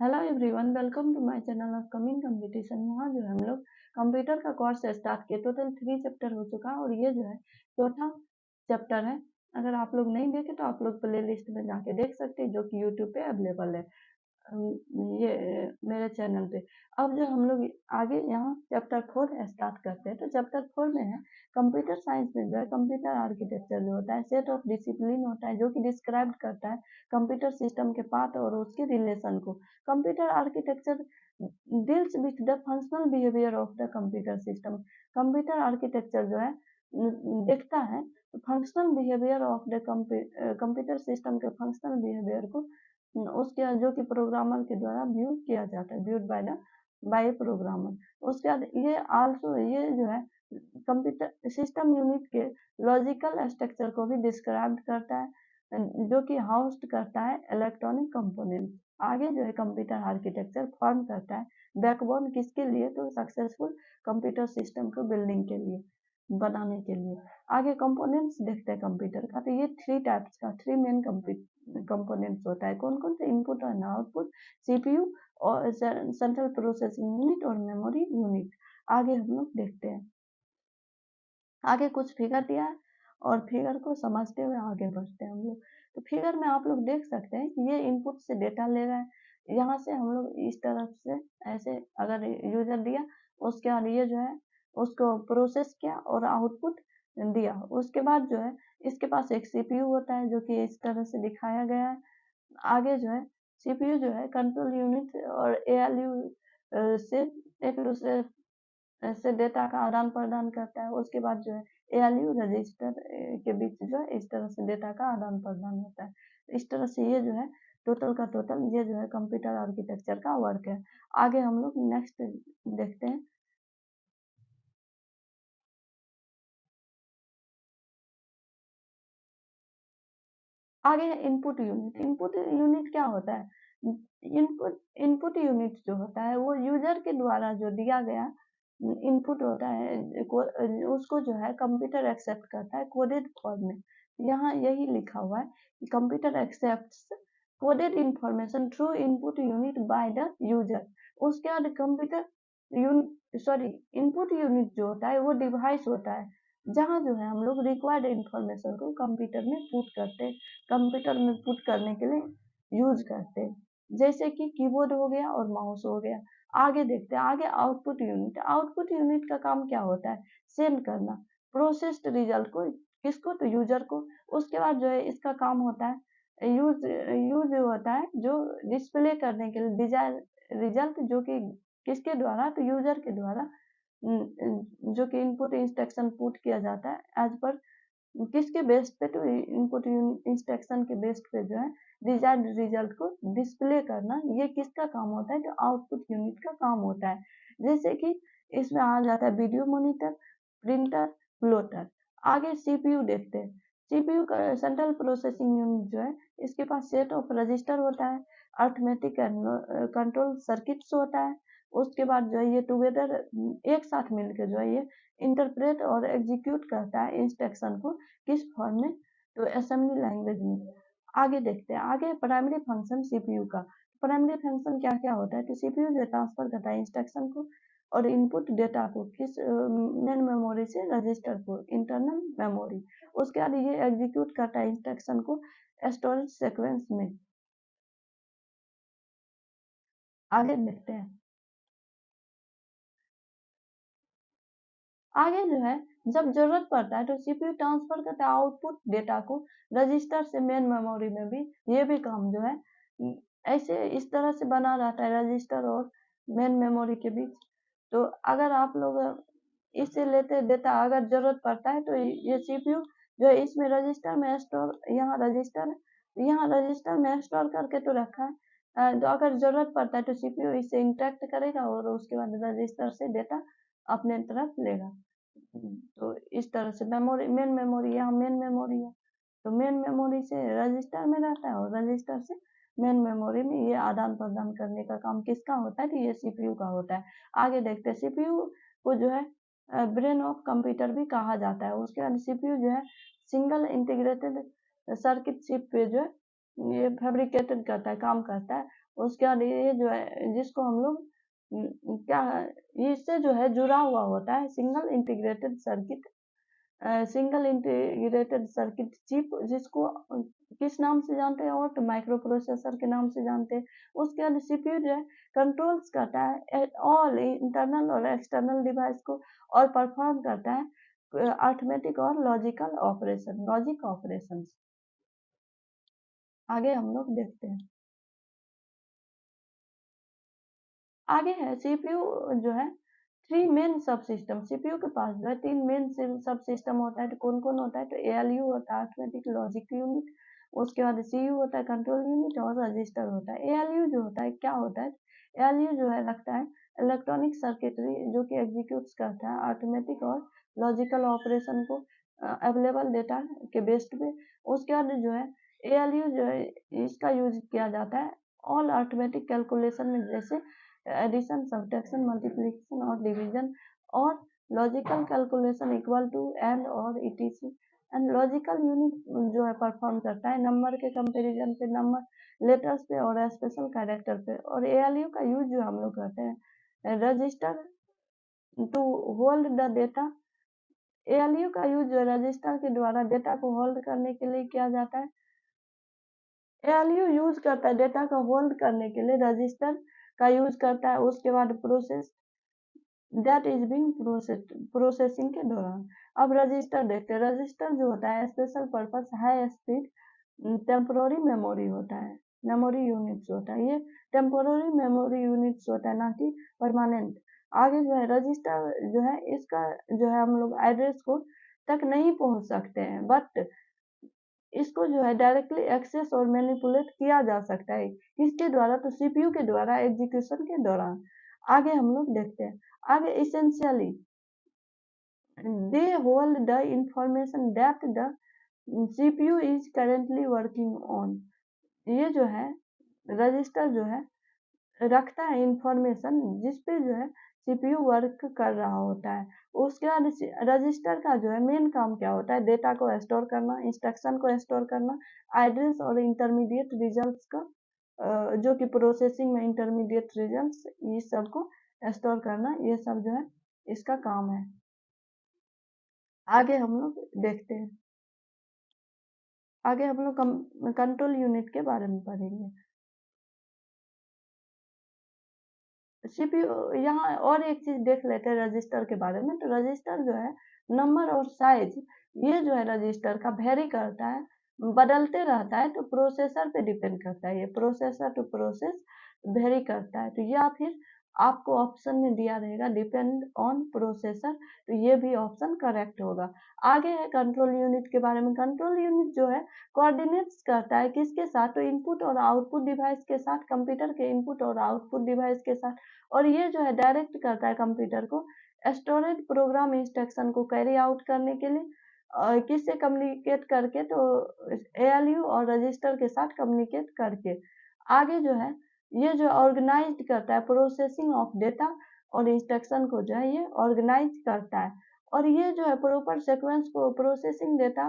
Hello everyone, welcome to my channel of coming competition. यहाँ जो है हम लोग कंप्यूटर का कोर्स स्टार्ट किए। टोटल 3 चैप्टर हो चुका है और ये जो है चौथा चैप्टर है। अगर आप लोग नहीं देखे तो आप लोग प्ले लिस्ट में जाके देख सकते हैं, जो कि यूट्यूब पे अवेलेबल है। ये मेरे चैनल पे। अब जो हम लोग आगे यहाँ चैप्टर 4 स्टार्ट करते हैं, तो चैप्टर 4 में है कंप्यूटर साइंस में जो है कंप्यूटर आर्किटेक्चर जो होता है सेट ऑफ डिसिप्लिन होता है, जो कि डिस्क्राइब करता है कंप्यूटर सिस्टम के पार्ट और उसके रिलेशन को। Computer architecture deals with the functional behaviour of the computer system. Computer architecture जो है देखता है functional behaviour of the computer system के फंक्शनल बिहेवियर को, उसके जो कि प्रोग्रामर के द्वारा व्यू किया जाता है, व्यूड बाय प्रोग्रामर। उसके बाद ये आल्सो ये जो है कंप्यूटर सिस्टम यूनिट के लॉजिकल स्ट्रक्चर को भी डिस्क्राइब करता है, जो कि हाउस्ड करता है इलेक्ट्रॉनिक कंपोनेंट। आगे जो है कंप्यूटर आर्किटेक्चर फॉर्म करता है बैकबोन किसके लिए, तो सक्सेसफुल कंप्यूटर सिस्टम को बिल्डिंग के लिए, बनाने के लिए। आगे कंपोनेंट्स देखते हैं कंप्यूटर का, तो ये 3 टाइप्स का 3 मेन कंपोनेंट्स होता है। कौन कौन से, इनपुट और आउटपुट, सीपीयू और सेंट्रल प्रोसेसिंग यूनिट और मेमोरी यूनिट। आगे हम लोग देखते हैं, आगे कुछ फिगर दिया है और फिगर को समझते हुए आगे बढ़ते हैं हम लोग। तो फिगर में आप लोग देख सकते हैं कि ये इनपुट से डेटा ले रहा है। यहाँ से हम लोग इस तरफ से ऐसे अगर यूजर दिया, उसके बाद ये जो है उसको प्रोसेस किया और आउटपुट दिया। उसके बाद जो है इसके पास एक सीपीयू होता है, जो कि इस तरह से दिखाया गया है। आगे जो है सीपीयू जो है कंट्रोल यूनिट और एएलयू से एक दूसरे से डेटा का आदान प्रदान करता है। उसके बाद जो है एएलयू रजिस्टर के बीच जो है इस तरह से डेटा का आदान प्रदान होता है। इस तरह से ये जो है टोटल का टोटल ये जो है कंप्यूटर आर्किटेक्चर का वर्क है। आगे हम लोग नेक्स्ट देखते हैं। आगे है इनपुट यूनिट। इनपुट यूनिट क्या होता है? इनपुट इनपुट यूनिट जो होता है वो यूजर के द्वारा जो दिया गया इनपुट होता है उसको जो है कंप्यूटर एक्सेप्ट करता है कोडेड फॉर्म में। यहाँ यही लिखा हुआ है कि computer accepts coded information through input unit by the user. उसके बाद कंप्यूटर इनपुट यूनिट जो होता है वो डिवाइस होता है, जहाँ जो है हम लोग रिक्वायर्ड इंफॉर्मेशन को कंप्यूटर में पुट करते हैं, कंप्यूटर में पुट करने के लिए यूज करते हैं, जैसे कि कीबोर्ड हो गया और माउस हो गया। आगे देखते हैं, आगे आउटपुट यूनिट। आउटपुट यूनिट का काम क्या होता है? सेंड करना प्रोसेस्ड रिजल्ट को, किसको, तो यूजर को। उसके बाद जो है इसका काम होता है यूज यूज होता है जो डिस्प्ले करने के लिए डिजायर रिजल्ट, जो कि किसके द्वारा, तो यूजर के द्वारा, जो कि इनपुट इंस्ट्रक्शन पुट किया जाता है एज पर किसके बेस पे, तो इनपुट इंस्ट्रक्शन के बेस पे जो है डिजायर्ड रिजल्ट को डिस्प्ले करना, ये किसका काम होता है, तो आउटपुट यूनिट का काम होता है। जैसे कि इसमें आ जाता है वीडियो मॉनिटर, प्रिंटर, प्लॉटर। आगे सीपीयू देखते हैं। सीपीयू का सेंट्रल प्रोसेसिंग यूनिट जो है इसके पास सेट ऑफ रजिस्टर होता है, अर्थमेटिक कंट्रोल सर्किट्स होता है। उसके बाद जो है ये टुगेदर एक साथ मिलकर जो है ये इंटरप्रेट और एग्जीक्यूट करता है इंस्ट्रक्शन को, किस फॉर्म में, तो असेंबली लैंग्वेज में। आगे देखते हैं, आगे प्राइमरी फंक्शन सीपीयू का। प्राइमरी फंक्शन क्या क्या होता है, तो सीपीयू जो ट्रांसफर करता है इंस्ट्रक्शन को और इनपुट डेटा को किस मेन मेमोरी से रजिस्टर को, इंटरनल मेमोरी। उसके बाद ये एग्जीक्यूट करता है इंस्ट्रक्शन को स्टोरेज सीक्वेंस में। आगे देखते हैं, आगे जो है जब जरूरत पड़ता है तो सीपीयू ट्रांसफर करता है आउटपुट डेटा को रजिस्टर से मेन मेमोरी में भी। ये भी काम जो है ऐसे इस तरह से बना रहता है रजिस्टर और मेन मेमोरी के बीच। तो अगर आप लोग इससे लेते डेटा अगर जरूरत पड़ता है तो ये सीपीयू जो है इसमें रजिस्टर में स्टोर, यहाँ रजिस्टर में स्टोर करके तो रखा है। तो अगर जरूरत पड़ता है तो सीपीयू इसे इंटरेक्ट करेगा और उसके बाद रजिस्टर से डेटा अपने तरफ लेगा। तो इस तरह से मेमोरी, मेन मेमोरी, यहाँ मेन मेमोरी है तो मेन मेमोरी से रजिस्टर में रहता है और रजिस्टर से मेन मेमोरी में ये आदान प्रदान करने का काम किसका होता है, तो ये सीपीयू का होता है। आगे देखते हैं, सीपीयू को जो है ब्रेन ऑफ कंप्यूटर भी कहा जाता है। उसके बाद सीपीयू जो है सिंगल इंटीग्रेटेड सर्किट चिप पे जो है ये फैब्रिकेटेड करता है, काम करता है। उसके बाद ये जो है जिसको हम लोग क्या इससे जो है जुड़ा हुआ होता है सिंगल इंटीग्रेटेड सर्किट चिप, जिसको किस नाम से जानते हैं, और तो माइक्रो प्रोसेसर के नाम से जानते हैं। उसके बाद सीपीयू जो है कंट्रोल्स करता है ऑल इंटरनल और एक्सटर्नल डिवाइस को, और परफॉर्म करता है अर्थमेटिक और लॉजिकल ऑपरेशन, लॉजिक ऑपरेशंस। आगे हम लोग देखते हैं। आगे है सीपीयू जो है 3 मेन सब सिस्टम। सीपीयू के पास जो है 3 मेन सब सिस्टम होता है। तो कौन कौन होता है? तो एएलयू होता है, अर्थमेटिक लॉजिक यूनिट। उसके बाद सीयू होता है, कंट्रोल यूनिट, और रजिस्टर होता है। एएलयू जो होता है क्या होता है? एएलयू जो है रखता है इलेक्ट्रॉनिक सर्किटरी, जो कि एग्जीक्यूट करता है अर्थमेटिक और लॉजिकल ऑपरेशन को अवेलेबल डेटा के बेस्ड पे। उसके बाद जो है एएलयू जो है इसका यूज किया जाता है ऑल अर्थमेटिक कैलकुलेशन में, जैसे एडिशन, सब्ट्रैक्शन, मल्टीप्लिकेशन और डिवीजन, और logical calculation equal to and और ईटीसी। एंड लॉजिकल यूनिट जो है परफॉर्म करता है नंबर के कंपैरिजन पे, नंबर लेटर्स पे और स्पेशल कैरेक्टर पे। और एएलयू का यूज जो हम लोग करते हैं register to hold the data. ALU का यूज जो है रजिस्टर के द्वारा डेटा को होल्ड करने के लिए किया जाता है। एएलयू यूज करता है डेटा को होल्ड करने के लिए, रजिस्टर का यूज करता है उसके बाद process that is being processing के दौरान। अब रजिस्टर देखते हैं। रजिस्टर जो होता है special purpose high speed temporary memory होता है, मेमोरी यूनिट्स होता है। ये टेम्पोररी मेमोरी यूनिट्स होता है, ना कि परमानेंट। आगे जो है रजिस्टर जो है इसका जो है हम लोग एड्रेस को तक नहीं पहुंच सकते हैं, बट इसको जो है डायरेक्टली एक्सेस और मैनिपुलेट किया जा सकता है। किसके द्वारा? तो सीपीयू के द्वारा एग्जीक्यूशन के दौरान। आगे हम लोग देखते हैं। आगे essentially they hold the information that the CPU is currently working on. ये जो है रजिस्टर जो है रखता है इंफॉर्मेशन जिस पे जो है सीपीयू वर्क कर रहा होता है। उसके बाद रजिस्टर का जो है मेन काम क्या होता है? डेटा को स्टोर करना, इंस्ट्रक्शन को स्टोर करना, एड्रेस और इंटरमीडिएट रिजल्ट्स का जो कि प्रोसेसिंग में इंटरमीडिएट रिजल्ट्स, ये सब को स्टोर करना, ये सब जो है इसका काम है। आगे हम लोग देखते हैं। आगे हम लोग कंट्रोल यूनिट के बारे में पढ़ेंगे। सीपीयू यहाँ और एक चीज देख लेते हैं रजिस्टर के बारे में। तो रजिस्टर जो है नंबर और साइज, ये जो है रजिस्टर का वेरी करता है, बदलते रहता है। तो प्रोसेसर पे डिपेंड करता है, ये प्रोसेसर टू प्रोसेस वेरी करता है। तो या फिर आपको ऑप्शन में दिया रहेगा डिपेंड ऑन प्रोसेसर, तो ये भी ऑप्शन करेक्ट होगा। आगे है कंट्रोल यूनिट के बारे में। कंट्रोल यूनिट जो है कोऑर्डिनेट्स करता है किसके साथ? तो इनपुट और आउटपुट डिवाइस के साथ, कंप्यूटर के इनपुट और आउटपुट डिवाइस के साथ। और ये जो है डायरेक्ट करता है कंप्यूटर को स्टोरेज प्रोग्राम इंस्ट्रक्शन को कैरी आउट करने के लिए, किससे कम्युनिकेट करके? तो एएलयू और रजिस्टर के साथ कम्युनिकेट करके। आगे जो है ये जो ऑर्गेनाइज करता है प्रोसेसिंग ऑफ डेटा और इंस्ट्रक्शन को जो है ये ऑर्गेनाइज करता है। और ये जो है प्रॉपर सीक्वेंस को, प्रोसेसिंग डेटा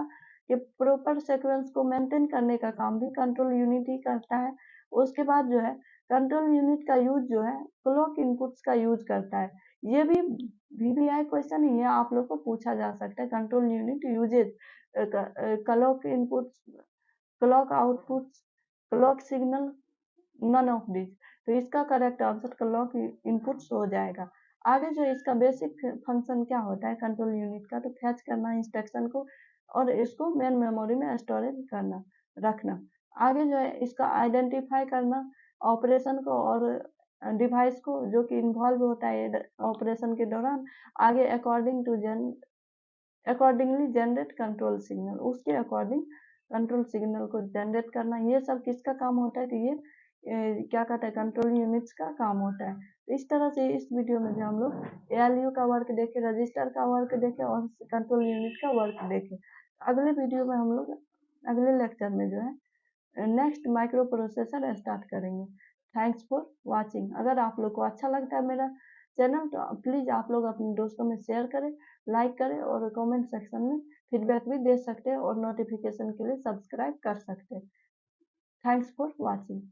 के प्रॉपर सीक्वेंस को मेंटेन करने का काम भी कंट्रोल यूनिट ही करता है। उसके बाद जो है कंट्रोल यूनिट का यूज जो है क्लॉक इनपुट्स का यूज करता है। ये भी वीवीआई क्वेश्चन ही है, आप लोग को पूछा जा सकता है। Control unit uses clock inputs, clock outputs, clock signal, none of this. तो इसका करेक्ट आंसर क्लॉक इनपुट्स हो जाएगा। आगे जो इसका बेसिक फंक्शन क्या होता है कंट्रोल यूनिट का? तो फैच करना इंस्ट्रक्शन को और इसको मेन मेमोरी में स्टोरेज करना, रखना। आगे जो है इसका आइडेंटिफाई करना ऑपरेशन को और डिवाइस को जो कि इन्वॉल्व होता है ऑपरेशन के दौरान। आगे अकॉर्डिंगली जनरेट कंट्रोल सिग्नल, उसके अकॉर्डिंग कंट्रोल सिग्नल को जनरेट करना। ये सब किसका काम होता है? तो ये क्या कहता है कंट्रोल यूनिट्स का काम होता है। तो इस तरह से इस वीडियो में जो हम लोग एएलयू का वर्क देखे, रजिस्टर का वर्क देखे और कंट्रोल यूनिट का वर्क देखे। अगले वीडियो में हम लोग अगले लेक्चर में जो है नेक्स्ट माइक्रो प्रोसेसर स्टार्ट करेंगे। Thanks for watching. अगर आप लोग को अच्छा लगता है मेरा चैनल तो प्लीज़ आप लोग अपने दोस्तों में शेयर करें, लाइक करें और कमेंट सेक्शन में फीडबैक भी दे सकते हैं और नोटिफिकेशन के लिए सब्सक्राइब कर सकते हैं। Thanks for watching.